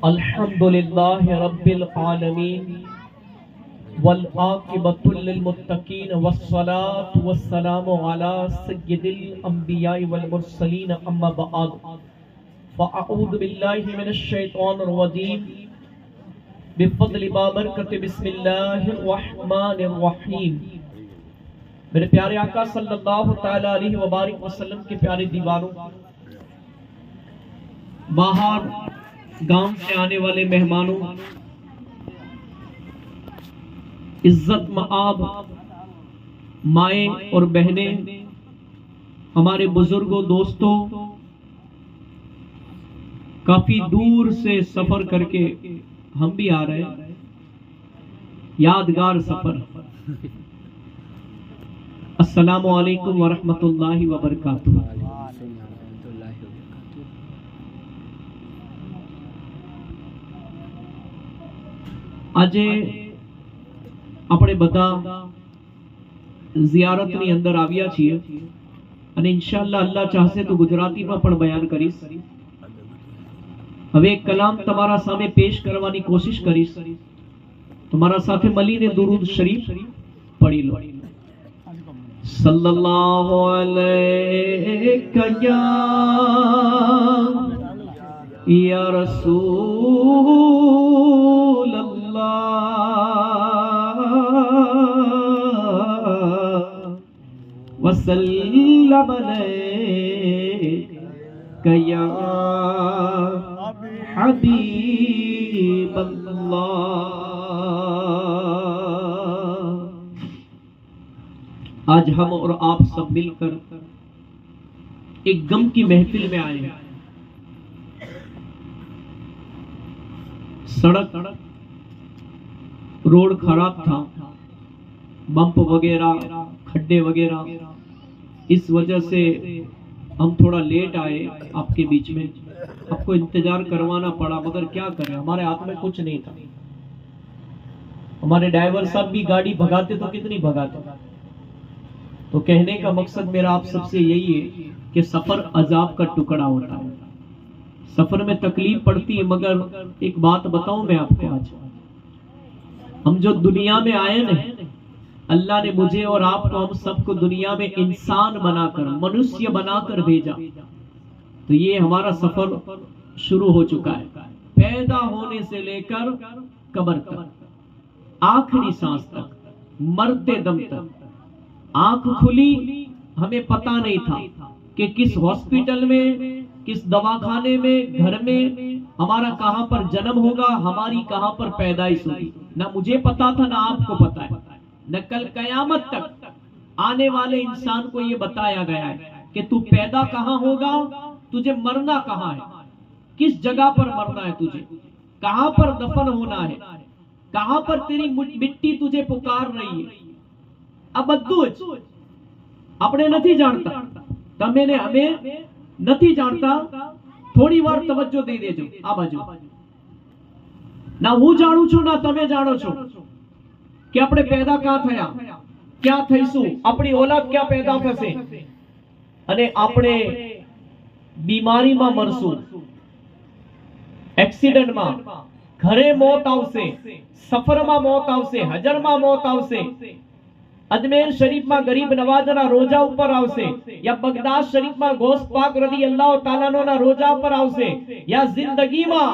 अल्हम्दुलिल्लाह रब्बिल आलमीन वल आक़िबतुल लिल मुत्तक़ीन वस्सलातु वस्सलामु अला सय्यिदिल अंबिया वल मुरसलीन अम्मा बअद फ़अऊज़ु बिल्लाहि मिनश शैतानिर रजीम बिफ़ज़्लि बाबरकति बिस्मिल्लाहिर रहमानिर रहीम। मेरे प्यारे आका सल्लल्लाहु तआला अलैहि व बारिक वसल्लम के प्यारे दीवारों, बाहर गांव से आने वाले मेहमानों, इज्जत मआब माए और बहनें, हमारे बुजुर्गों, दोस्तों, काफी दूर से सफर करके हम भी आ रहे हैं, यादगार सफर। अस्सलामु अलैकुम व रहमतुल्लाहि व बरकातुहू। આજે આપણે બધા ઝિયારતની અંદર આવ્યા છીએ અને ઇન્શાઅલ્લાહ અલ્લાહ ચાહશે તો ગુજરાતીમાં પણ બયાન કરીશ। હવે એક કલામ તમારા સામે પેશ કરવાની કોશિશ કરીશ, તમારા સાથે મળીને દુરૂદ શરીફ પઢી લો। સલ્લલ્લાહુ અલૈકા યા રસૂલ वसल्लम अलैका या हबीब अल्लाह। आज हम और आप सब मिलकर एक गम की महफिल में आए हैं। सड़क रोड खराब था, बम्प वगैरह, खड्डे वगैरह, इस वजह से हम थोड़ा लेट आए आपके बीच में, आपको इंतजार करवाना पड़ा, मगर क्या करें, हमारे हाथ में कुछ नहीं था। हमारे ड्राइवर साहब भी गाड़ी भगाते तो कितनी भगाते। तो कहने का मकसद मेरा आप सबसे यही है कि सफर अजाब का टुकड़ा होता है, सफर में तकलीफ पड़ती है। मगर एक बात बताऊं मैं आपको, आज हम जो दुनिया में आए ना, अल्लाह ने मुझे और आपको, हम सबको दुनिया में इंसान बनाकर, मनुष्य बनाकर भेजा। तो ये हमारा सफर शुरू हो चुका है, पैदा होने से लेकर कब्र तक, आखिरी सांस तक, मरते दम तक। आंख खुली, हमें पता नहीं था कि किस हॉस्पिटल में, किस दवाखाने में, घर में हमारा कहां पर जन्म होगा, हमारी कहां पर पैदाइश होगी। ना मुझे पता था, ना आपको पता है, न कल कयामत तक आने वाले इंसान को ये बताया गया है कि तू पैदा कहां होगा, तुझे मरना कहां है, किस जगह पर मरना है, तुझे कहां पर दफन होना है, कहां पर तेरी मिट्टी तुझे पुकार रही है। अब બધું જ આપણે નથી જાણતા, તમે ને અમે નથી જાણતા। થોડી વાર તવજ્જો દઈ દેજો આ બાજુ। ના હું જાણું છું, ના તમે જાણો છો કે આપણે પેદા ક્યાં થયા, ક્યાં થઈશું, આપણી ઓલાદ ક્યાં પેદા થશે, અને આપણે બીમારીમાં મરશું, એક્સિડન્ટમાં, ઘરે મોત આવશે, સફરમાં મોત આવશે, હજરમાં મોત આવશે, अजमेर शरीफ में गरीब नवाजना रोजा ऊपर आवशे, या बगदाद शरीफ में गौस पाक रज़ी अल्लाह ताला नो ना रोजा ऊपर आवशे, या जिंदगी में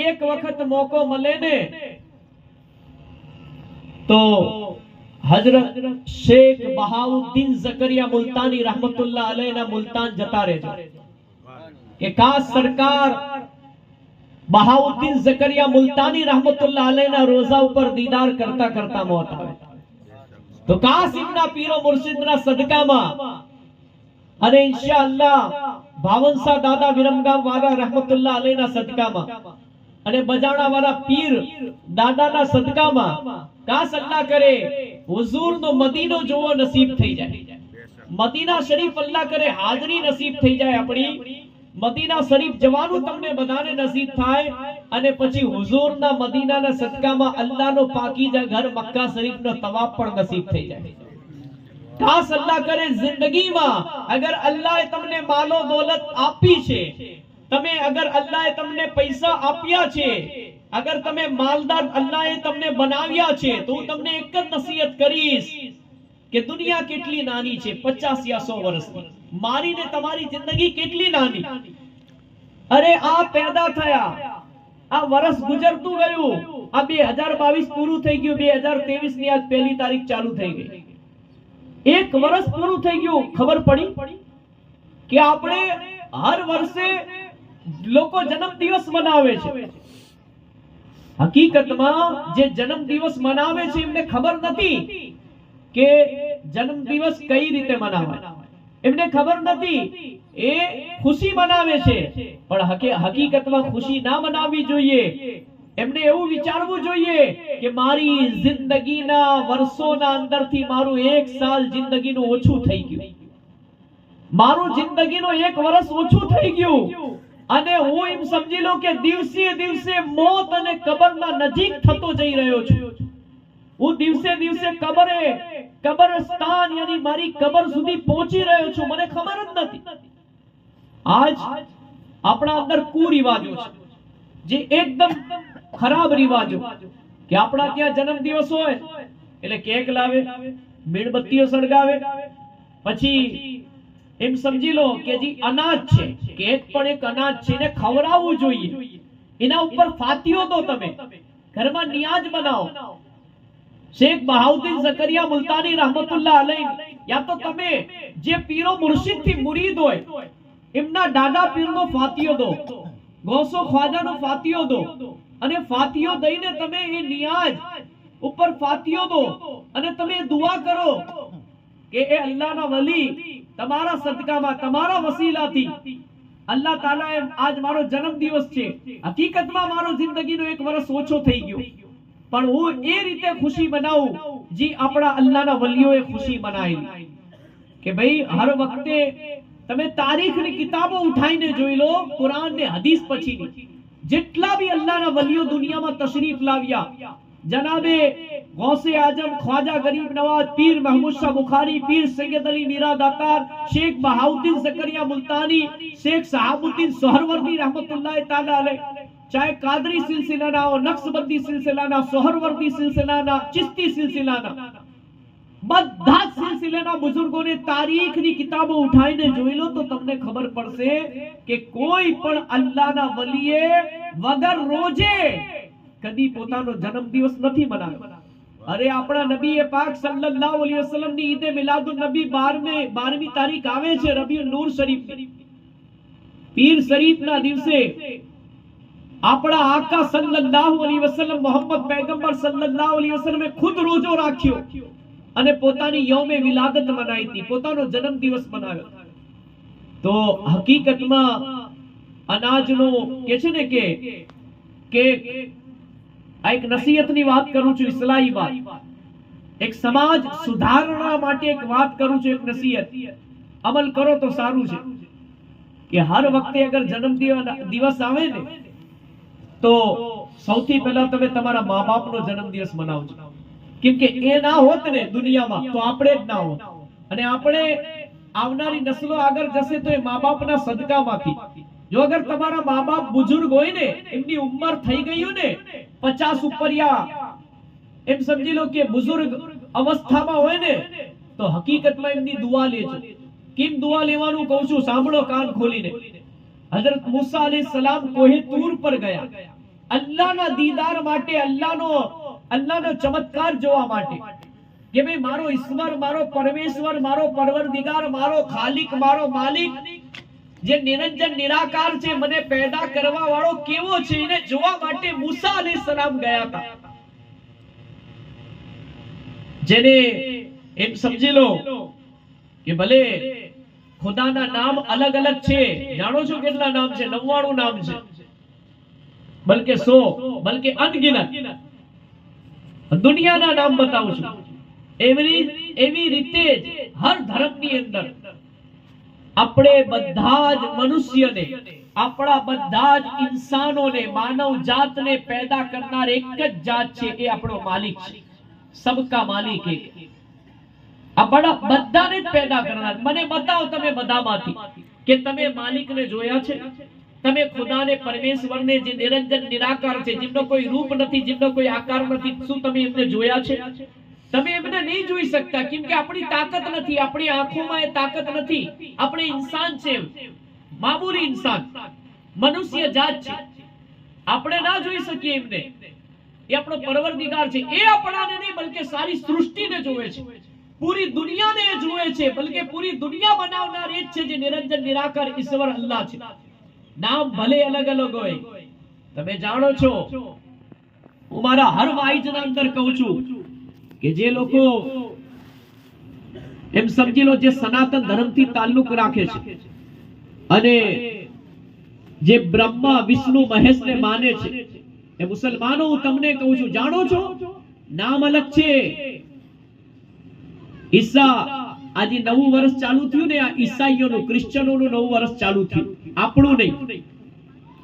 एक वक्त मौको मले ने तो हजरत शेख बहाउद्दीन ज़करिया मुल्तानी रहमतुल्लाह अलैह ना मुल्तान जता रहेजो कि काश सरकार बहाउद्दीन ज़करिया मुल्तानी रहमतुल्लाह अलैह ना रोजा ऊपर दीदार करता करता मौत आवे। तो काश इमना पीरो मुर्शिदना सदकामा अने इंशाअल्लाह भावनसा दादा विरमगाम वाला रहमतुल्लाह अलैना सदकामा अने बजाणा वाला पीर दादाना सदकामा काश अल्लाह करे हुजूर नो मदीनो जोवो नसीब थई जाए, मदीना शरीफ अल्लाह करे हाजरी नसीब थई जाए, अपनी मदीना शरीफ जवानु तमने बधाने नसीब थाय अने पछी हुजूरना मदीनाना सदकामां अल्लाहनो पाकीजा घर मक्का शरीफनो तवाफ पण नसीब थई जाए। काश अल्लाह करे जिंदगीमां अगर अल्लाह तमने मालो दौलत आपी छे તમે અગર અલ્લાહે તમને પૈસા આપ્યા છે, અગર તમે માલદાર અલ્લાહે તમને બનાવ્યા છે, તો હું તમને એક જ નસીહત કરીશ કે દુનિયા કેટલી નાની છે, 50 યા 100 વર્ષની. મારી ને તમારી જિંદગી કેટલી નાની. અરે આ પેદા થયા, આ વર્ષ ગુજરતું ગયું, આ 2022 પૂરું થઈ ગયું, 2023 ની આજ પહેલી તારીખ ચાલુ થઈ ગઈ. એક વર્ષ પૂરું થઈ ગયું. ખબર પડી કે આપણે હર વર્ષે લોકો જન્મ દિવસ મનાવે છે. હકીકતમાં જે જન્મ દિવસ મનાવે છે એમને ખબર નથી કે જન્મ દિવસ કઈ રીતે મનાવાય. એમને ખબર નથી. એ ખુશી મનાવે છે, પણ હકીકતમાં ખુશી ના મનાવવી જોઈએ. એમને એવું વિચારવું જોઈએ કે મારી જિંદગીના વર્ષોના અંદરથી મારું 1 સાલ જિંદગીનું ઓછું થઈ ગયું, મારું જિંદગીનું 1 વર્ષ ઓછું થઈ ગયું, અને હું એમ સમજી લો કે દિવસે દિવસે મોત અને કબરના નજીક થતો જઈ રહ્યો છું. હું દિવસે દિવસે કબરસ્તાન યાની મારી કબર સુધી પહોંચી રહ્યો છું, મને ખબર જ નથી. આજ આપણા અંદર કુરિવાજો છે, જે એકદમ ખરાબ રિવાજો, કે આપણા ત્યાં જન્મ દિવસ હોય એટલે કેક લાવે, મીણબત્તીઓ સળગાવે, પછી એમ સમજી લો કે જી અનાજ છે, કેક પણ એક અનાજ છે, એને ખવડાવવું જોઈએ. એના ઉપર ફાતિયો દો, તમે ઘરમાં નિયાજ બનાવો. શેખ બહાઉદ્દીન ઝકરિયા મુલ્તાની रहमतुल्लाह अलैह, યા તો તમે જે પીરો મુર્શિદ થી મુરીદ હોય એમના દાદા પીરનો ફાતિયો દો, ગૌસો ખ્વાજાનો ફાતિયો દો, અને ફાતિયો દઈને તમે એ નિયાજ ઉપર ફાતિયો દો અને તમે દુઆ કરો કે એ અલ્લાહના વલી તમારા સદકામાં, તમારા વસીલાથી અલ્લાહ તાલાએ આજ મારો જન્મ દિવસ છે, હકીકતમાં મારો જિંદગીનો 1 વર્ષ ઓછો થઈ ગયો, પણ હું એ રીતે ખુશી મનાવું જે આપણા અલ્લાહના વલીઓએ ખુશી મનાવી. કે ભાઈ હર વખતે તમે તારીખની કિતાબો ઉઠાઈને જોઈ લો, કુરાન ને હદીસ પછીની જેટલા બી અલ્લાહના વલીઓ દુનિયામાં તશરીફ લાવ્યા, જનાબે ગૌસે આઝમ ખ્વાજા ગરીબ નવાજ, પીર महमूद शाह बुखारी, पीर सैयद अली मीरा दातार, शेख बहाउद्दीन ज़करिया मुल्तानी, शेख सहाबुद्दीन सोहरवर्दी रहमतुल्लाह ताला अलैह, चाहे कादरी सिलसिलाना हो, नक्शबंदी सिलसिलाना, सोहरवर्दी सिलसिलाना, चिश्ती सिलसिलाना, બધા સિલસિલાના બુઝુર્ગોને તારીખની કિતાબો ઉઠાઈને જોઈ લો તો તમને ખબર પડશે કે કોઈ પણ અલ્લાહના વલીએ વગર રોજે કદી પોતાનો જન્મ દિવસ નથી મનાવ્યો. અરે આપણા નબી પાક સલ્લલ્લાહુ અલૈહિ વસલ્લમ ની ઈદે મિલાદુન નબી 12મી તારીખ આવે છે, રબીઉન નૂર શરીફ, પીર શરીફના દિવસે આપણા આકા સલ્લલ્લાહુ અલૈહિ વસલ્લમ મોહમ્મદ પૈગંબર સલ્લલ્લાહુ અલૈહિ વસલ્લમે ખુદ રોજો રાખ્યો અને પોતાની યૌમે વિલાદત મનાવી હતી, પોતાનો જન્મ દિવસ મનાવ્યો. તો હકીકતમાં અનાજનો કે છે ને કે આ એક નસીહતની વાત કરું છું, ઇસ્લાહી વાત, એક સમાજ સુધારણા માટે એક વાત કરું છું, એક નસીહત. અમલ કરો તો સારું છે કે હર વખતે અગર જન્મ દિવસ આવે ને તો સૌથી પહેલા તમે તમારા મા બાપનો જન્મ દિવસ મનાવજો, કેમ કે એ ના હોત ને દુનિયામાં તો આપણે જ ના હોત, અને આપણે આવનારી નસલો આગળ જશે તો એ મા બાપના સદકામાંથી. જો અગર તમારા મા બાપ બુઝુર્ગ હોય ને, એમની ઉંમર થઈ ગઈ હોય ને 50 ઉપરિયા, એમ સમજી લો કે બુઝુર્ગ અવસ્થામાં હોય ને, તો હકીકતમાં એમની દુઆ લેજો. કેમ દુઆ લેવાનું કહું છું, સાંભળો કાન ખોલીને. હઝરત મૂસા અલૈહિસ્સલામ કોહે તૂર પર ગયા અલ્લાહના દીદાર માટે, અલ્લાહનો ચમત્કાર જોવા માટે, કે ભાઈ મારો ઈશ્વર, મારો પરમેશ્વર, મારો પરવરદિગાર, મારો ખાલિક, મારો માલિક જે નિરંજન નિરાકાર છે, મને પેદા કરવા વાળો કેવો છે, એને જોવા માટે મૂસા અલૈહિસ્સલામ ગયા હતા. જેને એમ સમજી લો કે ભલે ખુદાના નામ અલગ અલગ છે, જાણો છો કેટલા નામ છે? 99 નામ છે, બલકે 100, બલકે અનગિનત. દુનિયાના નામ બતાવું છું. એવી રીતે જ હર ધર્મની અંદર આપણે બધા જ મનુષ્યને, આપણા બધા જ ઇન્સાનોને, માનવ જાતને પેદા કરનાર એક જ જાત છે, એ આપણો માલિક છે. સબકા માલિક એક. આપણા બધાને જ પેદા કરનાર. મને બતાવો તમે બધામાંથી કે તમે માલિકને જોયા છે? તમે ખુદાને પરમેશ્વરને જે નિરંજન નિરાકાર છે, જેમનો કોઈ રૂપ નથી, જેમનો કોઈ આકાર નથી, શું તમે એમને જોયા છે? તમે એમને નહીં જોઈ શકતા, કેમ કે આપણી તાકાત નથી, આપણી આંખોમાં એ તાકાત નથી. આપણે ઇન્સાન છે, મામૂલી ઇન્સાન, મનુષ્ય જાત છે. આપણે ના જોઈ શકીએ એમને. એ આપણો પરવરદિગાર છે. એ આપણાને નહીં બલકે સારી સૃષ્ટિને જોવે છે, પૂરી દુનિયાને એ જોવે છે, બલકે પૂરી દુનિયા બનાવનાર એ જ છે જે નિરંજન નિરાકાર ઈશ્વર અલ્લાહ છે. નામ ભલે અલગ અલગ હોય. તમે જાણો છો, હું મારા હર વાઈજના અંદર કહું છું કે જે લોકો એમ સમજી લો જે સનાતન ધર્મથી તાલ્લુક રાખે છે અને જે બ્રહ્મા વિષ્ણુ મહેશને માને છે, એ મુસલમાનો હું તમને કહું છું, જાણો છો નામ અલગ છે. ઈસા આજે નવું વર્ષ ચાલુ થયું ને, આ ઈસાઈઓનું, ક્રિશ્ચનોનું નવું વર્ષ ચાલુ થયું, આપણું નહીં.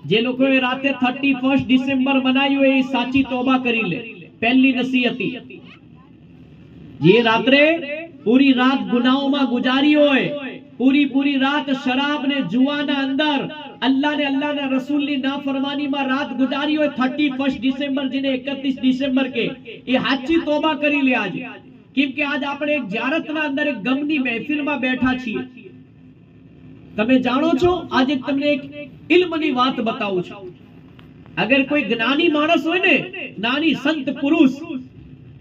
જે લોકોએ રાતે 31 ડિસેમ્બર મનાવ્યું એ સાચી તોબા કરી લે. પહેલી નસીહતી જે રાત્રે પૂરી રાત ગુનાહોમાં ગુજારી હોય, પૂરી રાત શરાબ ને જુવાના અંદર અલ્લાહ ને અલ્લાહના રસૂલની નાફરમાનીમાં રાત ગુજારી હોય, 31 ડિસેમ્બર જેને 31 ડિસેમ્બર કે, એ સાચી તોબા કરી લે આજે. કેમ કે આજ આપણે એક જ્યારતના અંદર એક ગમની મહેફિલમાં બેઠા છીએ. તમે જાણો છો, આજે તમને એક ઇલ્મની વાત બતાવું છું. અગર કોઈ જ્ઞાની માણસ હોય ને, જ્ઞાની સંત પુરુષ,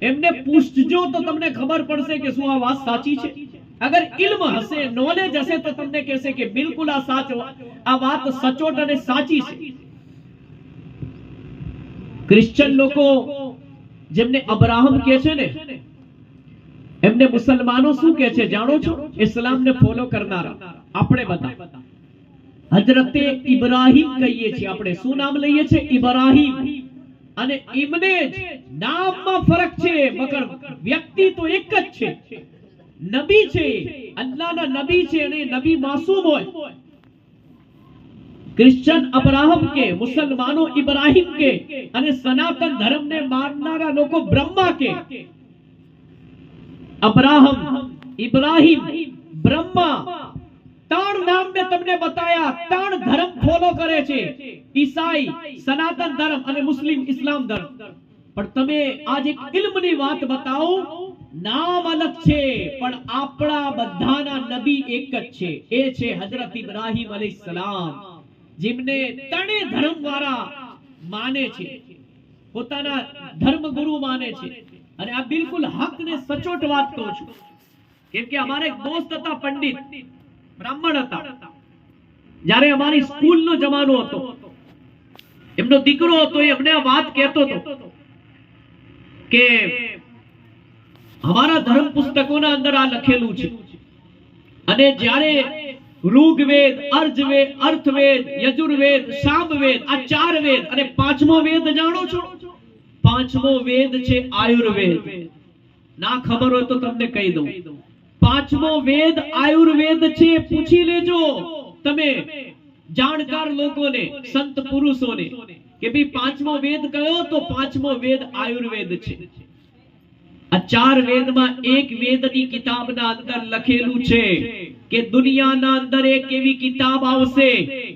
એમને પૂછજો તો તમને ખબર પડશે કે શું આ વાત સાચી છે. અગર ઇલ્મ હશે, નોલેજ હશે તો તમને કહેશે કે બિલકુલ આ સાચો, આ વાત સચોટ અને સાચી છે. ક્રિશ્ચન લોકો જેમને અબ્રાહમ કહે છે ને, એમને મુસલમાનો શું કહે છે જાણો છો? ઇસ્લામને ફોલો કરનારા આપણે બધા હજરતે ઇબ્રાહીમ કહીએ છીએ. આપણે શું નામ લઈએ છીએ? ઇબ્રાહીમ. અને ઇમને જ નામમાં ફરક છે, મગર વ્યક્તિ તો એક જ છે. નબી છે, અલ્લાહના નબી છે, અને નબી માસૂમ હોય. ક્રિશ્ચન અબ્રાહમ કે, મુસલમાનો ઇબ્રાહીમ કે, અને સનાતન ધર્મને માનનારા લોકો બ્રહ્મા કે. અબ્રાહમ, ઇબ્રાહીમ, બ્રહ્મા, ત્રણ નામ મેં તમને બતાયા. ત્રણ ધર્મ ફોલો કરે છે, ઈસાઈ, સનાતન ધર્મ અને મુસ્લિમ ઇસ્લામ ધર્મ. પણ તમે આજ એક ઇલ્મની વાત બતાવો, નામ અલગ છે પણ આપણા બધાના નબી એક જ છે. એ છે હજરત ઇબ્રાહીમ અલૈહિસ્સલામ, જેમને ત્રણે ધર્મ વાળા માને છે, પોતાના ધર્મ ગુરુ માને છે. અને આ બિલકુલ હક ને સચોટ વાત કહું છું. કેમ કે અમારે એક દોસ્ત હતા, પંડિત બ્રાહ્મણ હતા. જ્યારે અમારી સ્કૂલનો જમાનો હતો, એમનો દીકરો હતો, એમને આ વાત કહેતો હતો કે અમારા ધર્મ પુસ્તકોના અંદર આ લખેલું છે. અને જ્યારે ઋગ્વેદ, અર્જવેદ, અર્થવેદ, યજુર્વેદ, સામવેદ, આ 4 વેદ, અને 5મો વેદ જાણો છો? 5મો વેદ છે આયુર્વેદ. ના ખબર હોય તો તમને કહી દઉં, 5મો વેદ આયુર્વેદ છે. પૂછી લેજો તમે જાણકાર લોકોને, સંત પુરુષોને કે ભાઈ 5મો વેદ કયો? તો 5મો વેદ આયુર્વેદ છે. આ 4 વેદમાં એક વેદની કિતાબના અંદર લખેલું છે કે દુનિયાના અંદર એક એવી કિતાબ આવશે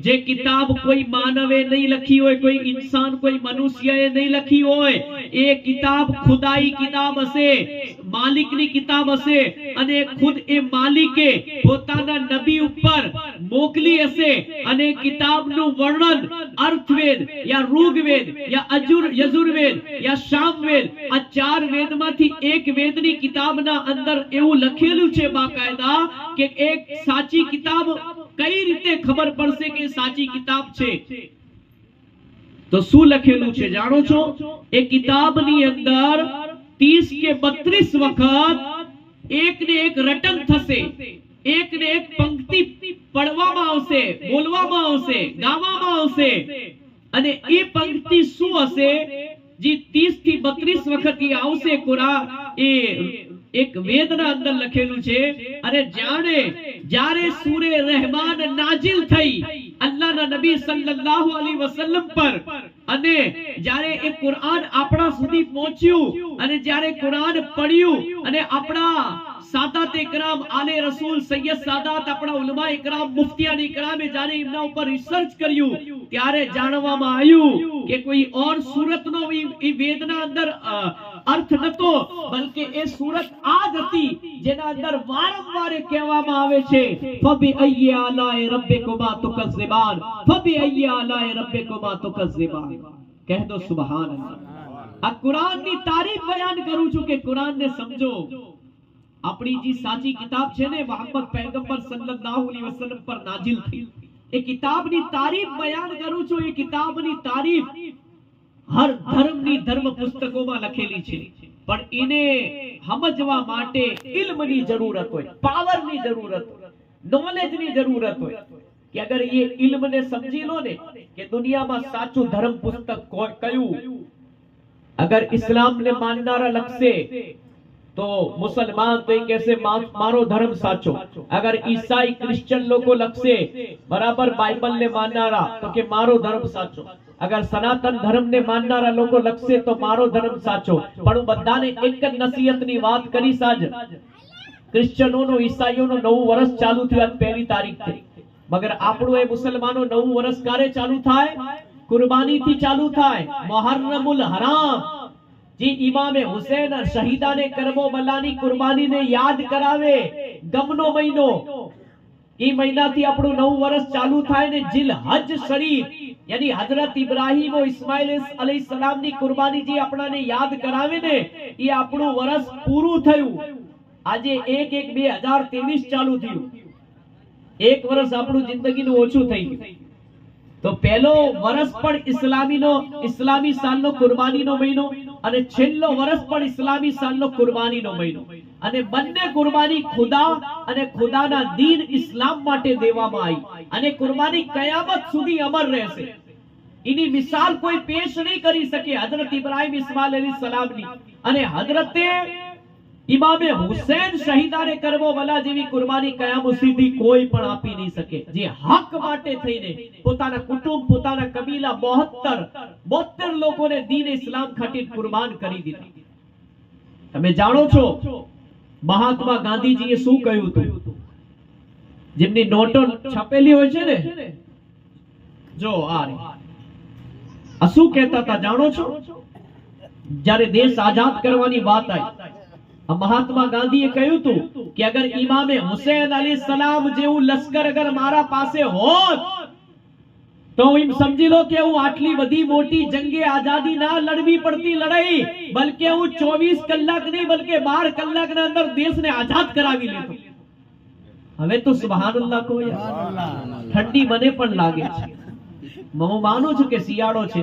જે કિતાબ કોઈ માનવે નહીં લખી હોય, કોઈ ઇન્સાન, કોઈ મનુષ્યએ નહીં લખી હોય. એ કિતાબ ખુદાઈ કિતાબ હશે, માલિકની કિતાબ હશે. અને ખુદ એ માલિકે પોતાના નબી ઉપર મોકલી હશે. અને કિતાબનું વર્ણન અર્થવેદ યા ઋગ્વેદ યા યજુર્વેદ યા સામવેદ, આ 4 વેદમાંથી એક વેદની કિતાબના અંદર એવું લખેલું છે બાકાયદા કે એક સાચી કિતાબ કઈ રીતે ખબર પડશે કે સાચી કિતાબ છે? તો શું લખેલું છે જાણો છો? એ કિતાબની અંદર 30 કે 32 વખત એક ને એક રટન થશે, એક ને એક પંક્તિ પડવામાં આવશે, બોલવામાં આવશે, ગાવામાં આવશે. અને એ પંક્તિ શું હશે? જે 30 થી 32 વખત આવશે, કુરાન એ એક વેદના અંદર લખેલું છે, અને જ્યારે સૂરે રહેમાન નાઝિલ થઈ અલ્લાહના નબી સલ્લલ્લાહુ અલૈહિ વસલ્લમ પર, અને જ્યારે એ કુરાન આપણા સુધી પહોંચ્યું અને જ્યારે કુરાન પડ્યું અને આપણા સાદાત ઇકરામ આલે રસૂલ સૈયદ સાદાત આપણા ઉલમા ઇકરામ મુફ્તિયાન ઇકરામે જ્યારે એમના ઉપર રિસર્ચ કર્યું, ત્યારે જાણવામાં આવ્યું કે કોઈ ઓર સૂરતનો એ વેદના અંદર અર્થ નતો, બલકે એ સૂરત આ જ હતી જેના અંદર વારંવાર કહેવામાં આવે છે, ફબી અય્યી આલાએ રબ્બિકુમા તુકઝિબાન, ફબી અય્યી આલાએ રબ્બિકુમા તુકઝિબાન. કહે દો સુબહાન અલ્લાહ. આ કુરાનની તારીફ બયાન કરું છું કે કુરાનને સમજો. આપણી જે સાચી કિતાબ છે ને, મોહમ્મદ પૈગંબર સલ્લલ્લાહુ અલૈહિ વસલ્લમ પર નાઝિલ થઈ, એ કિતાબની તારીફ બયાન કરું છું. એ કિતાબની તારીફ હર ધર્મની ધર્મ પુસ્તકોમાં લખેલી છે, પણ એને સમજવા માટે ઇલ્મની જરૂરત હોય, પાવરની જરૂરત હોય, નોલેજની જરૂરત હોય. કે અગર એ ઇલ્મને સમજી લો ને કે દુનિયામાં સાચું ધર્મ પુસ્તક કયું. અગર ઇસ્લામને માનનારા લખશે તો મુસલમાન તો એ કહેશે મારો ધર્મ સાચો. અગર ઈસાઈ ક્રિશ્ચિયન લોકો લખશે બરાબર બાઇબલને માનનારા, તો કે મારો ધર્મ સાચો. અગર સનાતન ધર્મને માનનારા લોકો લખશે તો મારો ધર્મ સાચો. પણ હું બધાને એક જ નસીહતની વાત કરીશ. આજ ક્રિશ્ચિયનોનું ઈસાઈઓનું નવું વર્ષ ચાલુ થયું, આજ 1 તારીખથી. મગર આપણું એ મુસલમાનો નવું વર્ષ ક્યારે ચાલુ થાય? કુરબાનીથી ચાલુ થાય. મુહર્રમુલ હરામ, જે ઇમામે હુસૈન શહીદાને કરબલાની કુરબાનીને યાદ કરાવે, ગમનો મહિનો, એ મહિનાથી આપણું નવું વર્ષ ચાલુ થાય. ને જીલ હજ શરીફ યાની હજરત ઇબ્રાહીમ ઓ ઇસ્માઇલ અલૈહિસ્સલામની કુરબાની જે આપણાને યાદ કરાવે ને, એ આપણું વર્ષ પૂરું થયું. આજે 1/1/2023 ચાલુ થયું. એક વર્ષ આપણું જિંદગીનું ઓછું થઈ ગયું. તો પહેલો વર્ષ પણ ઇસ્લામી સાલનો કુરબાનીનો મહિનો, અને છેલ્લો વર્ષ પણ ઇસ્લામી સાલનો કુરબાનીનો મહિનો. અને બંને કુરબાની ખુદા અને ખુદાના દીન ઇસ્લામ માટે દેવામાં આવી, અને કુરબાની કયામત સુધી અમર રહેશે. એની મિસાલ કોઈ પેશ નહીં કરી શકે હજરત ઇબ્રાહીમ ઇસ્માઇલ અલૈહિસ્સલામની, અને હજરતે ઇમામે હુસૈન શહીદાને કરબલા જેવી કુરબાની કયામત સુધી કોઈ પણ આપી નહીં શકે. જે હક માટે થઈને પોતાના કુટુંબ, પોતાના કબીલા 72 લોકોને દીન ઇસ્લામ ખાतिर કુરબાન કરી દીધા. તમે જાણો છો મહાત્મા ગાંધીજીએ શું કહ્યું હતું? જેમની નોટો છપેલી હોય છે ને, જો આ શું કહેતા હતા જાણો છો? જ્યારે દેશ આઝાદ કરવાની વાત આવી, મહાત્મા ગાંધીએ કહ્યું હતું કે અગર ઇમામે હુસૈન અલૈહિસ્સલામ જેવું લશ્કર અગર મારા પાસે હોત તો એમ સમજી લો કે હું આટલી બધી મોટી જંગે આઝાદી ના લડવી પડતી લડાઈ, બલકે હું 24 કલાક નહીં બલકે 12 કલાકના અંદર દેશને આઝાદ કરાવી લેતો. હવે તો સુબહાનલ્લાહ કહો યાર, ઠંડી મને પણ લાગે છે. હું માનું છું કે શિયાળો છે,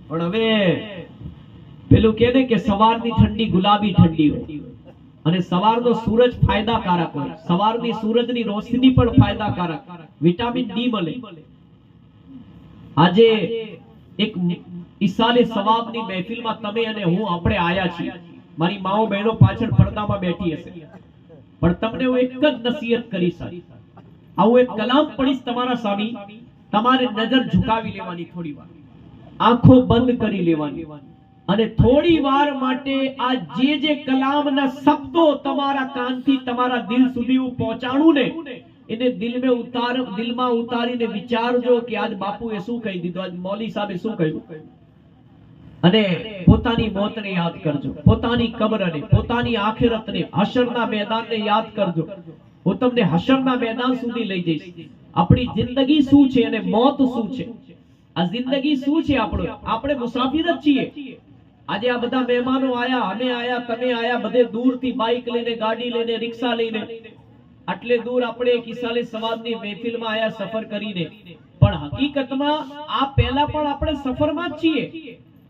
પણ હવે પેલું કહે ને કે સવારની ઠંડી ગુલાબી ઠંડી હોય, અને સવારનો સૂરજ ફાયદાકારક હોય. સવારની સૂરજની રોશની પણ ફાયદાકારક, વિટામિન ડી મળે. આજે એક ઈસાલે સવાબની મહેફિલમાં તમે અને હું આપણે આયા છીએ. મારી માઓ બહેનો પાછળ પડદામાં બેઠી હશે, પણ તમને હું એક જ નસીહત કરીશ. આવું એક કલામ પડીશ તમારા સામે, તમારે નજર ઝુકાવી લેવાની, થોડી વાર આંખો બંધ કરી લેવાની, અને થોડી વાર માટે આ જે કલામના શબ્દો તમારા કાનથી તમારા દિલ સુધી હું પહોંચાડું ને, એને દિલમાં ઉતારીને વિચારજો કે આજ બાપુએ શું કહી દીધું, આજ મૌલી સાહેબે શું કહ્યું. અને પોતાની મોતને યાદ કરજો, પોતાની કબરને, પોતાની આખિરતને, હશરના મેદાનને યાદ કરજો. હું તમને હશરના મેદાન સુધી લઈ જઈશ. આપણી જિંદગી શું છે અને મોત શું છે? આ જિંદગી શું છે? આપણે મુસાફિર જ છીએ. આજે આ બધા મહેમાનો આયા, અમે આયા, તમે આયા, બધે દૂરથી બાઇક લઈને, ગાડી લઈને, રિક્ષા લઈને, આટલે દૂર આપણે એક ઈસાલે સવાબની મહેફિલમાં આયા સફર કરીને. પણ હકીકતમાં આ પહેલા પણ આપણે સફરમાં જ છીએ.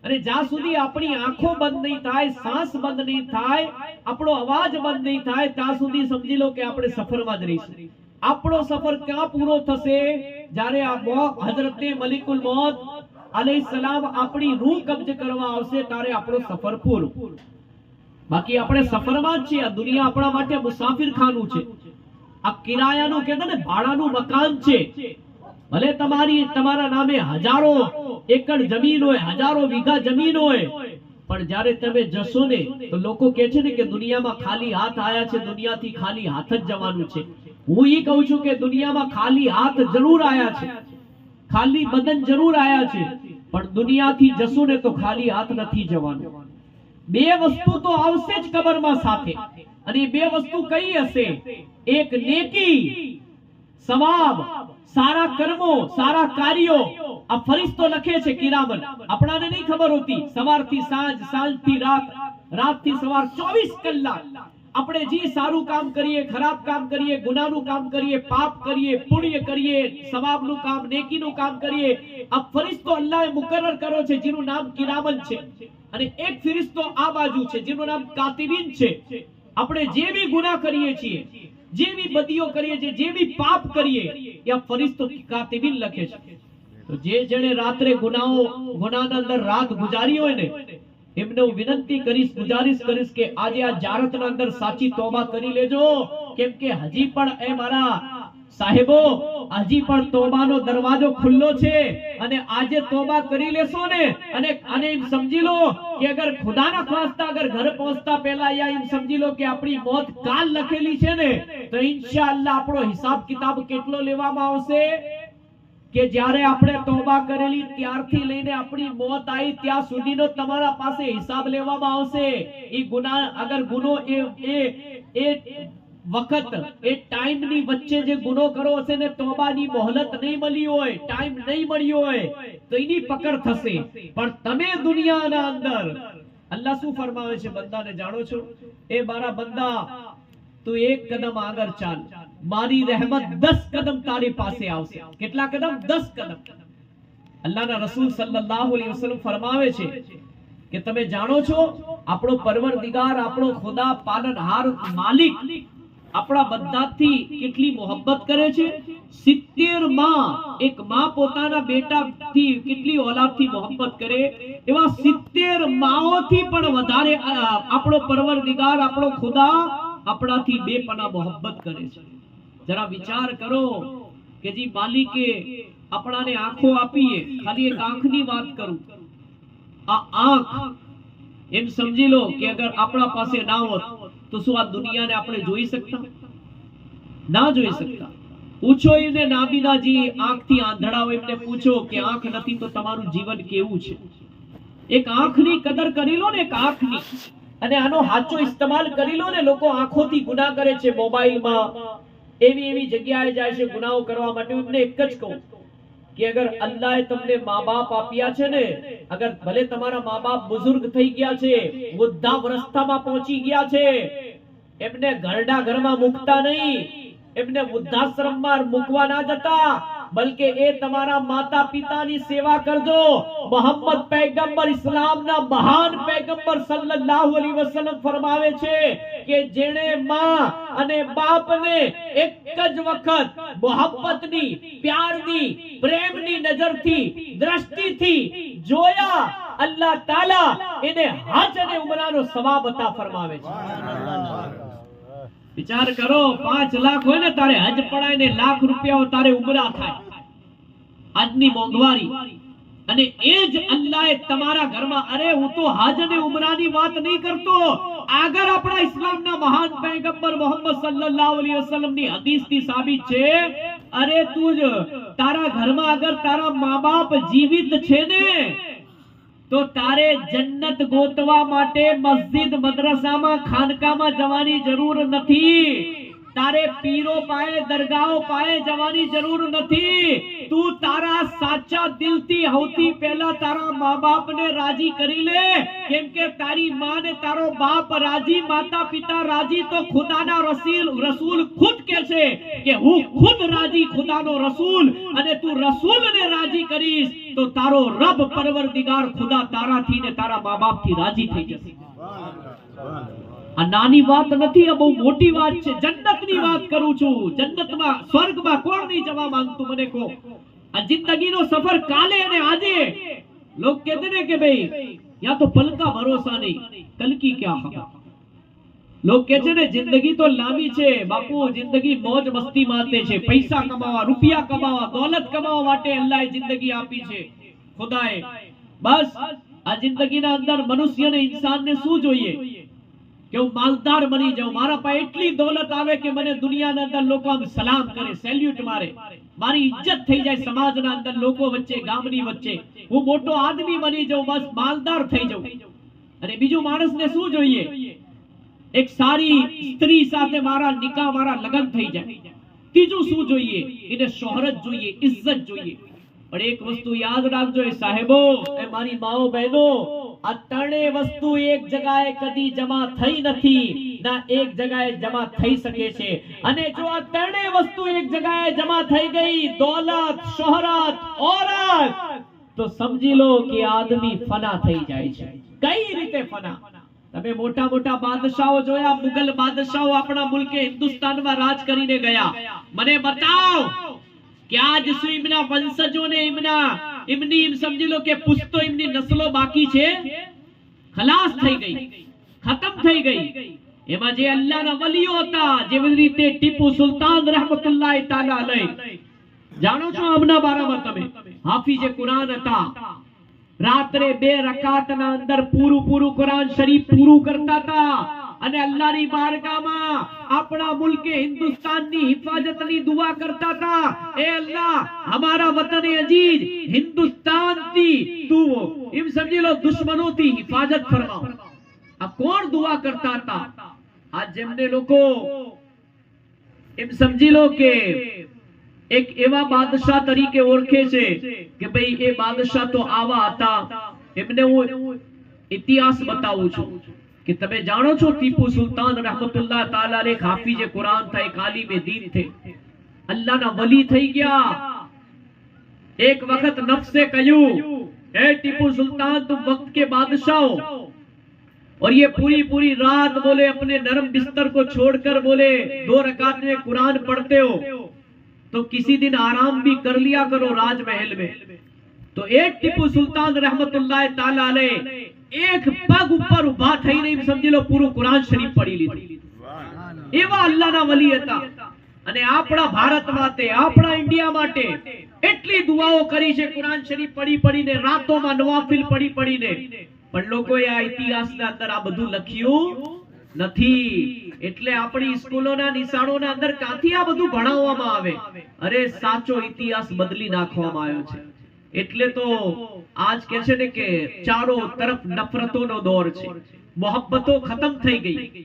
અને જ્યાં સુધી આપણી આંખો બંધ નહીં થાય, શ્વાસ બંધ નહીં થાય, આપણો અવાજ બંધ નહીં થાય, ત્યાં સુધી સમજી લો કે આપણે સફરમાં જ રહીશું. આપણો સફર ક્યાં પૂરો થશે? જ્યારે આ હજરતે મલિકુલ મૌત અલૈહિસ્સલામ આપણી રૂહ કબ્જ કરવા આવશે, ત્યારે આપણો સફર પૂરો. બાકી આપણે સફરમાં જ છીએ. આ દુનિયા આપણા માટે મુસાફિર ખાનું છે. આ કિરાયાનું કહેતા ને ભાડાનું મકાન છે. ભલે તમારા નામે હજારો એકડ જમીન હોય, હજારો વીઘા જમીન હોય, પણ જ્યારે તમે જશો ને તો લોકો કહે છે ને કે દુનિયામાં ખાલી હાથ આયા છે, દુનિયાથી ખાલી હાથ જ જવાનું છે. હું એ કહું છું કે દુનિયામાં ખાલી હાથ જરૂર આયા છે, ખાલી બદન જરૂર આયા છે, પણ દુનિયાથી જશો ને તો ખાલી હાથ નથી જવાનું. બે વસ્તુ તો આવશે જ કબરમાં સાથે. અને બે વસ્તુ કઈ હશે? એક નેકી, સવાબ, સારા કર્મો, સારા કાર્યો. આ ફરિશ્તો લખે છે કિરામન. આપણાને નહીં ખબર હોતી. સવારથી સાંજ, સાંજથી રાત, રાતથી સવાર 24 કલાક આપણે જે સારું કામ કરીએ, ખરાબ કામ કરીએ, ગુનાનું કામ કરીએ, પાપ કરીએ, પુણ્ય કરીએ, સવાબનું કામ, નેકીનું કામ કરીએ, આ ફરિશ્તો અલ્લાહે મુકર્રર કર્યો છે જેનું નામ કિરામન છે. અને એક ફરિશ્તો આ બાજુ છે જેનું નામ કાતિબીન છે. આપણે જે બી ગુનાહ કરીએ છીએ, જે બી બદીઓ કરીએ છીએ, જે બી પાપ કરીએ, એ ફરિશ્તો કાતિબીન લખે છે. તો જે જેણે રાત્રે ગુનાહના અંદર રાત ગુજારી હોય ને, એમને હું વિનંતી કરીશ, ગુજારિશ કરીશ કે આજે આ જારતના અંદર સાચી તોબા કરી લેજો. કેમ કે હજી પણ એ મારા સાહેબો, હજી પણ તોબાનો દરવાજો ખુલ્લો છે. અને આજે તોબા કરી લેશો ને, અને એમ સમજી લો કે અગર ખુદાના ખાસ્તા અગર ઘર પહોંચતા પહેલા યા એમ સમજી લો કે આપણી મોત કાલ લખેલી છે ને, તો ઇન્શાઅલ્લાહ આપણો હિસાબ કિતાબ કેટલો લેવામાં આવશે કે જ્યારે આપણે તોબા કરેલી ત્યારથી લઈને આપણી મોત આવી ત્યાં સુધીનો તમારા પાસે હિસાબ લેવામાં આવશે. એ ગુનાહ અગર ગુનો એ વખત, એ ટાઈમની વચ્ચે જે ગુનો કરો હશે ને, તોબાની મોહલત નહીં મળી હોય, ટાઈમ નહીં મળ્યો હોય, તો એની પકડ થશે. પણ તમે દુનિયાના અંદર અલ્લાહ શું ફરમાવે છે બંદાને જાણો છો? એ મારા બંદા, તું એક કદમ આગળ ચાલ, મારી રહેમત 10 કદમ તારી પાસે આવશે. કેટલા કદમ? 10 કદમ. અલ્લાહના રસૂલ સલ્લલ્લાહુ અલૈહિ વસલ્લમ ફરમાવે છે કે તમે જાણો છો આપણો પરવરદિગાર, આપણો ખુદા, પાલનહાર, માલિક આપણા બધાથી કેટલી મોહબ્બત કરે છે. 70 માં એક માં પોતાના બેટાથી કેટલી ઓલાદથી મોહબ્બત કરે, એવા 70 માઓથી પણ વધારે આપણો પરવરદિગાર, આપણો ખુદા આપણાથી બેપના મોહબ્બત કરે છે. જરા વિચાર કરો કે જી માલિકે આપણાને આંખો આપીએ. ખાલી એક આંખની વાત કરું. આ આંખ એમ સમજી લો કે અગર આપણા પાસે ના હોત તો શું આ દુનિયાને આપણે જોઈ શકતા? ના જોઈ શકતા. પૂછો એને નાબીનાજી, આંખથી આંધળા હોય, એમને પૂછો કે આંખ નથી તો તમારું જીવન કેવું છે? એક આંખની કદર કરી લો ને, એક આંખની. અને આનો સાચો ઇસ્તેમાલ કરી લો ને. લોકો આંખોથી ગુનાહ કરે છે, મોબાઈલમાં એવી જગ્યાએ જાય છે ગુનાહો કરવા માટે. એમને એક જ કહું કે અગર અલ્લાહે તમને મા બાપ આપ્યા છે ને, અગર ભલે તમારા મા બાપ બુઝુર્ગ થઈ ગયા છે, વૃદ્ધાવસ્થામાં પહોંચી ગયા છે, એમને ઘરડા ઘરમાં મૂકતા નહીં, એમને વૃદ્ધાશ્રમમાં મૂકવા ના જતા, બલકે એ તમારા માતા પિતાની સેવા કરજો. મોહમ્મદ પૈગંબર, ઇસ્લામના મહાન પૈગંબર સલ્લલ્લાહુ અલૈહિ વસલ્લમ ફરમાવે છે કે જેણે માં અને બાપને એક જ વખત મોહબ્બતની, પ્યારની, પ્રેમની નજરથી, દ્રષ્ટિથી જોયા, અલ્લાહ તાલા એને હજ અને ઉમરાનો સવાબ અતા ફરમાવે છે. વિચાર કરો, 5 લાખ હોય ને તારે હજ પડાય ને, લાખ રૂપિયા તારે ઉમરા થાય. આજની મોંઘવારી. અને એ જ અલ્લાહે તમારા ઘરમાં, અરે હું તો હજ અને ઉમરાની વાત નહીં કરતો, આગળ આપણા ઇસ્લામના મહાન પૈગંબર મોહમ્મદ સલ્લલ્લાહુ અલૈહિ વસલ્લમની હદીસથી સાબિત છે. અરે તું જ તારા ઘરમાં અગર તારા મા બાપ જીવિત છે ને, તો તારે જન્નત ગોતવા માટે મસ્જિદ, મદ્રસામાં, ખાનકામાં જવાની જરૂર નથી. તારે પીરો પાએ, દરગાહો પાએ જવાની જરૂર નથી. તું તારા સાચા દિલથી સૌથી પહેલા તારા મા બાપને રાજી કરી લે. કેમ કે તારી માં ને તારો બાપ રાજી, માતા પિતા રાજી, તો ખુદાના રસૂલ ખુદ કહે છે કે હું ખુદ રાજી, ખુદાનો રસૂલ. અને તું રસૂલને રાજી કરીશ તો તારો રબ પરવરદિગાર ખુદા તારાથી ને તારા મા બાપથી રાજી થઈ જશે. આ નાની વાત નથી, આ બહુ મોટી વાત છે. જન્નતની વાત કરું છું. જન્નતમાં, સ્વર્ગમાં કોણ નહીં જવા માંગતું? મને કહો. આ જિંદગીનો સફર કાલે અને આજે. लोग कहते हैं कि भाई या तो पल का भरोसा नहीं, कल की क्या खबर. लोग કહે છે ને જિંદગી તો લાંબી છે બાપુ, જિંદગી મોજ મસ્તી માટે છે, પૈસા કમાવા, રૂપિયા કમાવા, દોલત કમાવા માટે અલ્લાહે જિંદગી આપી છે ખુદાએ। બસ આ જિંદગીના અંદર મનુષ્યને ઇન્સાનને શું જોઈએ કે હું માલદાર બની જાઉં, મારા પાસે એટલી દોલત આવે કે મને દુનિયાના અંદર લોકો આમ સલામ કરે, સેલ્યુટ મારે, મારી ઇજ્જત થઈ જાય સમાજના અંદર, લોકો વચ્ચે, ગામની વચ્ચે, હું મોટો આદમી બની જાઉં, બસ માલદાર થઈ જાઉં। અને બીજું માણસને શું જોઈએ? એક સારી સ્ત્રી સાથે મારા નિકાહ, મારા લગ્ન થઈ જાય। ત્રીજું શું જોઈએ? એને શોહરત જોઈએ, ઇજ્જત જોઈએ। પણ એક વસ્તુ યાદ રાખજો એ સાહેબો, એ મારી માઓ બહેનો, આ ત્રણેય વસ્તુ એક જગ્યાએ કદી જમા થઈ નથી, ના એક જગ્યાએ જમા થઈ શકે છે। અને જો આ ત્રણેય વસ્તુ એક જગ્યાએ જમા થઈ ગઈ, દોલત, શોહરત, औरत, તો સમજી લો કે આદમી ફના થઈ જાય છે। કઈ રીતે ફના? તમે મોટા મોટા બાદશાહો જોયા, મુગલ બાદશાહો આપણા મુલ્કે હિન્દુસ્તાનમાં રાજ કરીને ગયા। મને બતાવો કે આજ શું એમના વંશજોને, એમની સમજી લો કે પુશ્તો, એમની નસ્લો બાકી છે? ખલાસ થઈ ગઈ, ખતમ થઈ ગઈ। એમાં જે અલ્લાહના વલીઓ હતા, જેવી રીતે ટીપુ સુલતાન રહેમતુલ્લાહ તાલા અલૈહ, જાણો છો આમના બારામાં તમે, હાફિઝે કુરાન હતા, રાત્રે 2 રકાતના અંદર પૂરું કુરાન શરીફ પૂરું કરતા હતા, અને અલ્લાહની બારગાહમાં આપણા મુલ્કે હિન્દુસ્તાનની હિફાજતની દુઆ કરતા હતા। એ અલ્લાહ, હમારા વતન અજીજ હિન્દુસ્તાનથી તું એમ સમજી લો દુશ્મનોથી હિફાજત ફરમાવ। આ કોણ દુઆ કરતા હતા? આજ જેમને લોકો એમ સમજી લો કે એક એવા બાદશાહ તરીકે ઓળખે છે કે ભાઈ એ બાદશાહ તો આવા હતા। એમને હું ઇતિહાસ બતાવું છું કે તમે જાણો છો ટીપુ સુલતાન રહેમતુલ્લાહ તાલા અલૈહ હાફિઝે કુરાન થા, એક આલિમે દીન થે, અલ્લાહના વલી થઈ ગયા। એક વખત નફસે કહ્યું, ए टीपू सुल्तान तुम वक्त के बादशाह हो, और ये पूरी रात बोले अपने नरम बिस्तर को छोड़कर बोले 2 रकात में कुरान पढ़ते हो, तो किसी दिन आराम भी कर लिया करो राजमहल में। तो एक टीपू सुल्तान रहमतुल्लाह ताला अलैह एक पग ऊपर उभा થઈને સમજી લો પૂરું કુરાન શરીફ પઢી લીધું। એવા અલ્લાહના વલી હતા। અને આપણા ભારત માટે, આપણા ઇન્ડિયા માટે એટલી દુઆઓ કરી છે કુરાન શરીફ પઢીને, રાતોમાં નવાફિલ પઢીને, પણ લોકોએ આ ઇતિહાસના અંદર આ બધું લખ્યું નથી। એટલે આપણી સ્કૂલોના નિશાળોના અંદર કાંથી આ બધું ભણાવવામાં આવે? અરે સાચો ઇતિહાસ બદલી નાખવામાં આવ્યો છે। એટલે તો આજ કહે છે ને કે ચારો તરફ નફરતોનો દોર છે, મોહબ્બતો ખતમ થઈ ગઈ।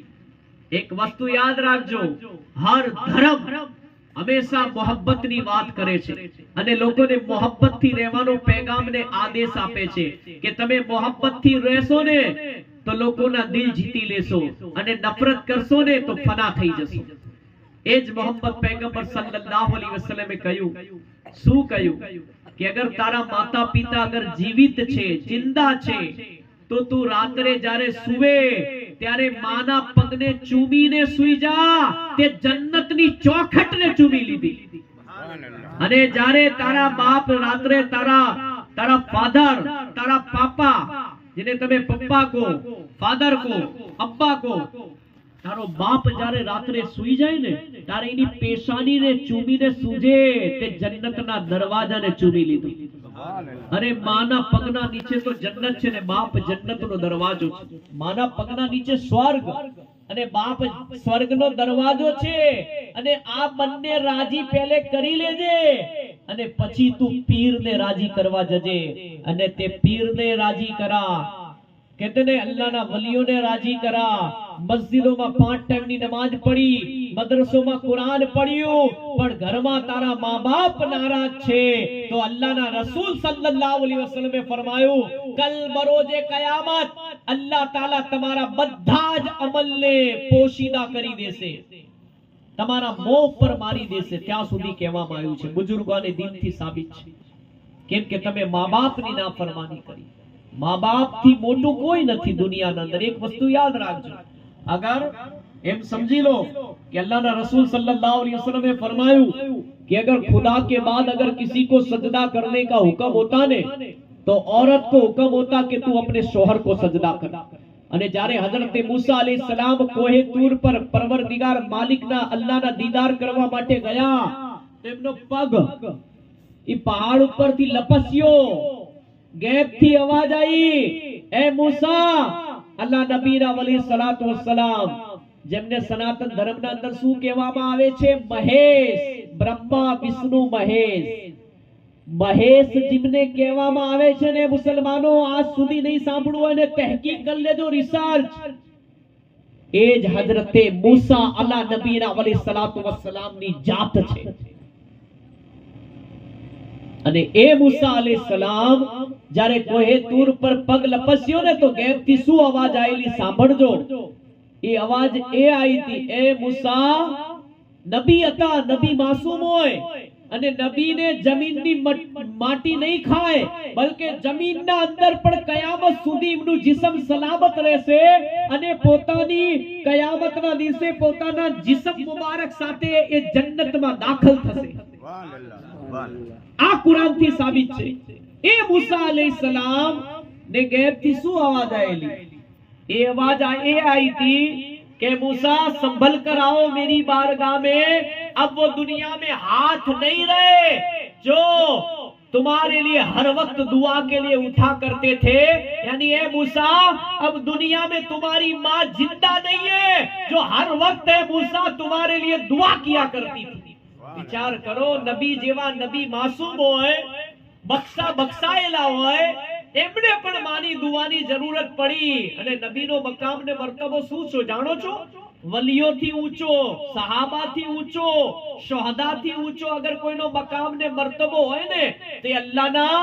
એક વસ્તુ યાદ રાખજો, હર ધર્મ હંમેશા મોહબ્બતની વાત કરે છે અને લોકોને મોહબ્બતથી રહેવાનો પેગામને આદેશ આપે છે કે તમે મોહબ્બતથી રહેશો ને તો લોકોના દિલ જીતી લેશો, અને નફરત કરશો ને તો ફના થઈ જશો। એ જ મોહમ્મદ પૈગંબર સલ્લલ્લાહુ અલૈહિ વસલ્લમે કહ્યું, શું કહ્યું કે અગર તારા માતા પિતા અગર જીવિત છે, જિંદા છે, તો તું રાત્રે જ્યારે સુવે ત્યારે માના પગને ચૂમીને સૂઈ જા, તે જન્નતની ચોખટને ચૂમી લીધી। અને જ્યારે તારા બાપ રાત્રે તારા ફાધર, તારા પાપા, જેને તમે પપ્પા કો, ફાધર કો, અબ્બા કો, તારો બાપ જ્યારે રાત્રે સૂઈ જાય ને ત્યારે એની પેશાનીને ચૂમીને સૂજે, તે જન્નતના દરવાજાને ચૂમી લીધું। અરે માના પગના નીચે તો જન્નત છે ને બાપ જન્નતનો દરવાજો છે। માના પગના નીચે સ્વર્ગ અને બાપ સ્વર્ગનો દરવાજો છે। અને આ બંને રાજી પહેલે કરી લેજે, અને પછી તું પીરને રાજી કરવા જજે, અને તે પીરને રાજી કરા, कहते ने अल्लाह ना वलियों ने राजी करा, मस्जिदों में 5 टाइम की नमाज पढ़ी, मदरसों में कुरान पढ़ियो, पर घर में तारा माँ बाप नाराज छे तो अल्लाह ना रसूल सल्लल्लाहु अलैहि वसल्लम ने फरमायो, कल बरोजे कयामत अल्लाह ताला તમારા બધા જ અમલને પોશીદા કરી દેશે, તમારા મોં પર મારી દેશે। ત્યાં સુધી કહેવામાં આવ્યું છે, બુજુર્ગોને દીનથી સાબિત છે, કેમ કે તમે મા બાપની નાફરમાની કરી। माँ बाप थी मोटू कोई नहीं दुनिया ना अंदर। एक वस्तु याद रखो, अगर एम समझी लो कि अल्लाह ना रसूल सल्लल्लाहु अलैहि वसल्लम ने फरमाया कि अगर खुदा के बाद अगर किसी को सजदा करने का हुक्म होता ने तो औरत को हुक्म होता कि तू अपने शोहर को सजदा कर। અને જ્યારે હઝરતે મૂસા અલૈહિસ્સલામ કોહે તૂર પર પરવરદિગાર માલિકના અલ્લાહના દીદાર કરવા માટે ગયા, તેમનો પગ ઈ પહાડ ઉપરથી લપસ્યો, ગેપથી અવાજ આવી, એ મૂસા, અલ્લાહ નબીના વલી સલાતો વસલામ, જેમને સનાતન ધર્મના અંદર શું કહેવામાં આવે છે? મહેશ, બ્રહ્મા વિષ્ણુ મહેશ. મહેશ જેમને કહેવામાં આવે છે ને મુસલમાનો, આજ સુધી નહીં સાંભળ્યું હોય ને તહકીક કરી લેજો, રિસર્ચ. એ જ હઝરતે મૂસા અલ્લાહ નબીના વલી સલાતો વસલામની જાત છે. અને એ મૂસા અલૈહિસ્સલામ જ્યારે કોહે તૂર પર પગ લપસ્યો ને તો ગેપથી શું અવાજ આવેલી સાંભળજો. એ અવાજ એ આવી હતી, એ મૂસા નબી હતા, નબી માસૂમ હોય અને નબીને જમીનની માટી નહીં ખાય, બલકે જમીનના અંદર પણ કયામત સુધી એમનું જિસ્મ સલામત રહેશે અને પોતાની કયામતના દિવસે પોતાના જિસ્મ મુબારક સાથે એ જન્નતમાં દાખલ થશે. આ કુરાનથી સાબિત છે. એ મૂસા અલૈહિસ્સલામ ને ગેરથી શું અવાજ આવેલી? એ અવાજ એ आई थी कि मूसा संभल कर आओ मेरी बारगाह में, अब वो दुनिया में हाथ नहीं रहे जो तुम्हारे लिए हर वक्त दुआ के लिए उठा करते थे. यानी ए मूसा, अब दुनिया में तुम्हारी माँ जिंदा नहीं है जो हर वक्त है मूसा तुम्हारे लिए दुआ किया करती थी. विचार करो, नबी जेवा नबी मासूम होय, बख्शाયેલા હોય, એમને પણ માની દુઆની જરૂરત પડી. અને નબીનો મકામ ને મર્તબો શું છો જાણો છો? વલીઓથી ઊંચો, સહાબાથી ઊંચો, શુહદાથી ઊંચો અગર કોઈનો મકામ ને મર્તબો હોય ને તે અલ્લાહના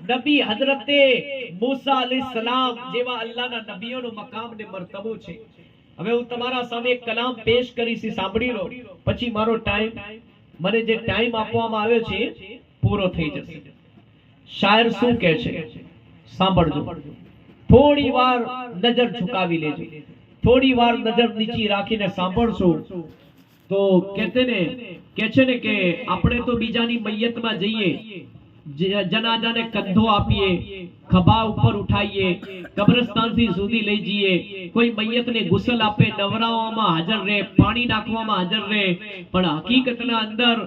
નબી હઝરતે મૂસા અલૈહિસ્સલામ જેવા અલ્લાહના નબીઓનો મકામ ને મર્તબો છે. હવે હું તમારા સામે એક કલામ પેશ કરીશ, સાંભળી લો, પછી મારો ટાઈમ, મને જે ટાઈમ આપવામાં આવ્યો છે પૂરો થઈ જશે. શાયર શું કહે છે સાંભળજો. થોડી વાર નજર ઝુકાવી લેજો, થોડી વાર નજર નીચી રાખીને સાંભળશો તો કે છે ને કે આપણે તો બીજાની મૈયતમાં જઈએ, જનાજાને કંધો આપીએ, ખભા ઉપર ઉઠાઈએ, કબ્રસ્તાનથી સુધી લઈ જઈએ, કોઈ મૈયતને ગુસલ આપે, નવરાવવામાં હાજર રહે, પાણી નાખવામાં હાજર રહે, પણ હકીકતના અંદર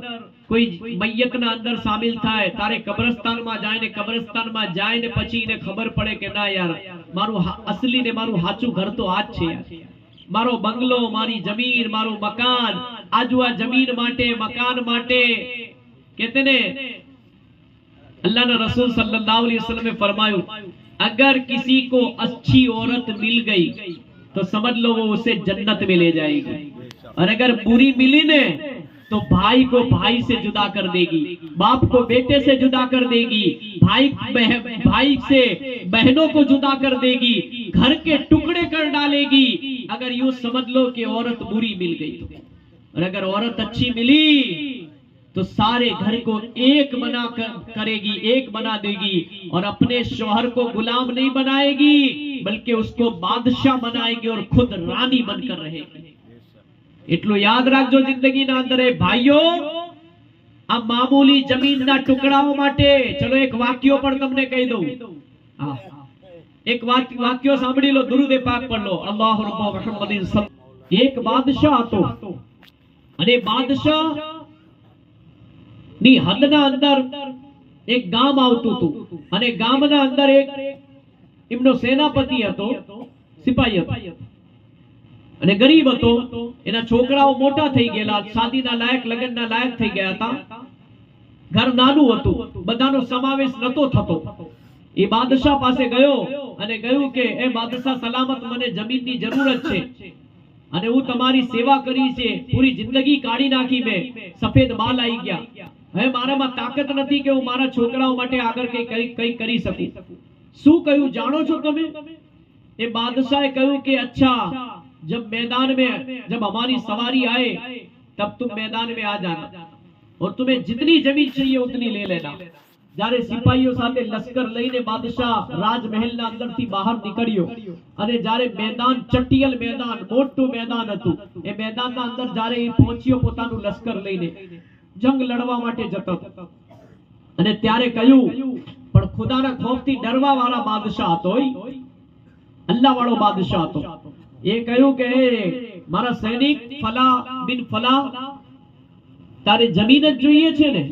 કોઈ મૈયતના અંદર સામેલ થાય તારે કબ્રસ્તાનમાં જાય ને પછી એને ખબર પડે કે ના યાર, મારું અસલી ને મારું સાચું ઘર તો આ જ છે. મારો બંગલો, મારી જમીન, મારું મકાન, આજુ આ જમીન માટે, મકાન માટે. કહેતે ને अल्लाह रसूल सल्लल्लाहु अलैहि वसल्लम ने फरमाया, अगर किसी को अच्छी औरत मिल गई तो समझ लो वो उसे जन्नत में ले जाएगी, और अगर बुरी मिली ने तो भाई को भाई से जुदा कर देगी, बाप को बेटे से जुदा कर देगी, भाई से बहनों को जुदा कर देगी, घर के टुकड़े कर डालेगी. अगर यूं समझ लो कि औरत बुरी मिल गई तो, और अगर औरत अच्छी मिली तो सारे घर को एक बना करेगी, एक बना देगी, और अपने शौहर को गुलाम नहीं बनाएगी बल्कि उसको बादशाह बनाएगी और खुद रानी बनकर रहेगी. એટલું યાદ રાખજો જિંદગીના અંદર. ભાઈઓ, આ મામૂલી જમીનના ટુકડાઓ માટે ચલો એક વાક્યો પણ તમને કહી દઉં. હા, એક વાક્યો સાંભળી લો, દુરૂદ પાક પર લો. અલ્લાહુ રબ્બુ મુહમ્મદિન. એક બાદશાહ હતો અને બાદશાહ ની હદના અંદર એક ગામ આવતું હતું અને ગામના અંદર એક એમનો સેનાપતિ હતો, સિપાહી હતો અને ગરીબ હતો. એના છોકરાઓ મોટા થઈ ગયેલા, શાદીના લાયક, લગ્નના લાયક થઈ ગયા હતા. ઘર નાનું હતું, બધાનો સમાવેશ નતો થતો. એ બાદશાહ પાસે ગયો અને કહ્યું કે એ બાદશાહ સલામત, મને જમીનની જરૂરત છે અને હું તમારી સેવા કરી છે, પૂરી જિંદગી કાઢી નાખી, મેં સફેદ બાલ આવી ગયા, હવે મારામાં તાકાત નથી કે હું મારા છોકરાઓ માટે આગળ કઈ કરી શકું. શું કહ્યું જાણો છો તમે? એ બાદશાહે કહ્યું કે अच्छा, जब मैदान में जब हमारी सवारी आए तब तुम मैदान में आ जाना और तुम्हें जितनी जमीन चाहिए उतनी ले लेना. જ્યારે સિપાહીઓ સાથે લશ્કર લઈને બાદશાહ રાજમહેલના અંદરથી બહાર નીકળ્યો અને જ્યારે મેદાન, ચટિયલ મેદાન, મોટું મેદાન હતું, એ મેદાનના અંદર જ્યારે એ પહોંચ્યો પોતાનું લશ્કર લઈને જંગ લડવા માટે જતો અને ત્યારે કહ્યું, પણ ખુદાના ખોફથી ડરવા વાળા બાદશાહ હતો અલ્લાહ વાળો બાદશાહ હતો. એ કહ્યું કે મારા સૈનિક ફલા બિન ફલા, તારે જમીન જ જોઈએ છે ને?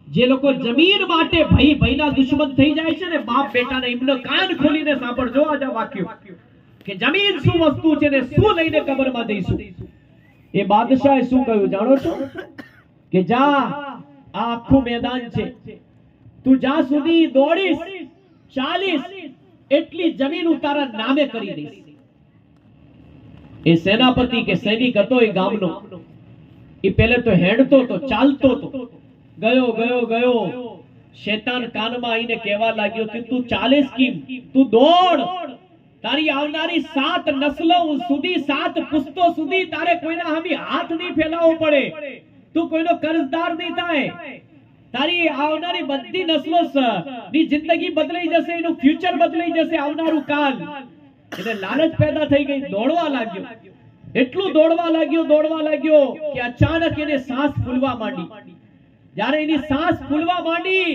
જે લોકો જમીન માટે ભાઈ ભાઈના દુશ્મન થઈ જાય છે ને, બાપ બેટાને, એમનો કાન ખોલીને સાંભળજો આ વાક્યો કે જમીન શું વસ્તુ છે ને શું લઈને કબરમાં જઈશું. એ બાદશાહે શું કહ્યું જાણો છો? કે જા, આ આખું મેદાન છે, તું જ્યાં સુધી દોડીશ 40 એટલી જમીન હું તારા નામે કરી દઈશ. એ સેનાપતિ કે સૈનિક હતો એ ગામનો, એ પહેલે તો હેડતો તો, ચાલતો તો, ગયો શેતાન કાનમાં આવીને કહેવા લાગ્યો કે તું ચાલે કેમ? તું દોડ, તારી આવનારી 7 નસ્લો સુધી, 7 પુસ્તો સુધી તારે કોઈના સામે હાથ નહીં ફેલાવવો પડે, તું કોઈનો કર્જદાર નહીં થાય, તારી આવનારી બધી નસ્લો ની જિંદગી બદલાઈ જશે, એનું ફ્યુચર બદલાઈ જશે, આવનારું કાલ. એને લાલચ પેદા થઈ ગઈ, દોડવા લાગ્યો, એટલું દોડવા લાગ્યો કે અચાનક એને શ્વાસ ફૂલવા માંડી. જ્યારે એની શ્વાસ ફૂલવા માંડી,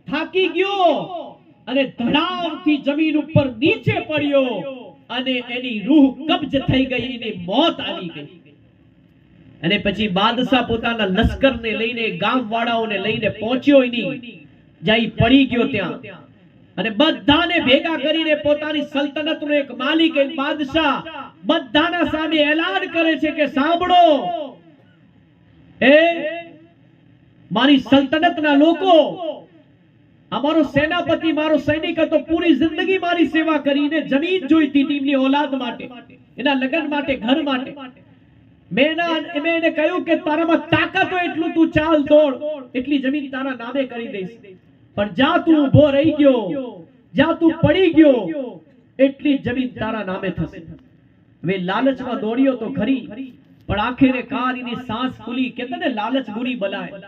થાકી ગયો અને ધડામથી જમીન ઉપર નીચે પડ્યો અને એની રૂહ કબ્જ થઈ ગઈ, એની મોત આવી ગઈ. અને પછી બાદશાહ પોતાના લશ્કરને લઈને, ગામવાળાઓને લઈને પહોંચ્યો એની જ્યાં પડી ગયો ત્યાં, અને બધાને ભેગા કરીને પોતાની સલ્તનતનો એક માલિક, એક બાદશાહ બધાના સામે એલાન કરે છે કે સાંભળો, એ મારી સલ્તનતના લોકો, અમારો સેનાપતિ, મારો સૈનિક હતો, પૂરી જિંદગી મારી સેવા કરીને જમીન જોઈતી હતી એમની ઔલાદ માટે, એના લગ્ન માટે, ઘર માટે. મેં એને કહ્યું કે તારામાં તાકાત હોય એટલું તું ચાલ, દોડ, એટલી જમીન તારા નામે કરી દઈશ. પણ જ્યાં તું ઉભો રહી ગયો, જ્યાં તું પડી ગયો, એટલી જમીન તારા નામે થશે. હવે લાલચમાં દોડ્યો તો ખરી, પણ આખરે કાર એની સાંસ ફૂલી. કહેતા ને લાલચ બુરી બલાય.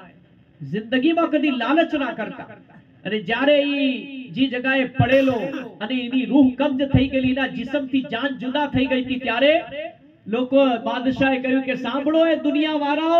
જિંદગીમાં કદી લાલચ ના કરતા. અને જ્યારે એ જે જગ્યાએ પડેલો અને એની રૂહ કબ્જ થઈ ગયેલી, એના જિસ્મથી જાન જુદા થઈ ગઈ હતી, ત્યારે લોકો, બાદશાહે કહ્યું કે સાંભળો એ દુનિયા વાળાઓ,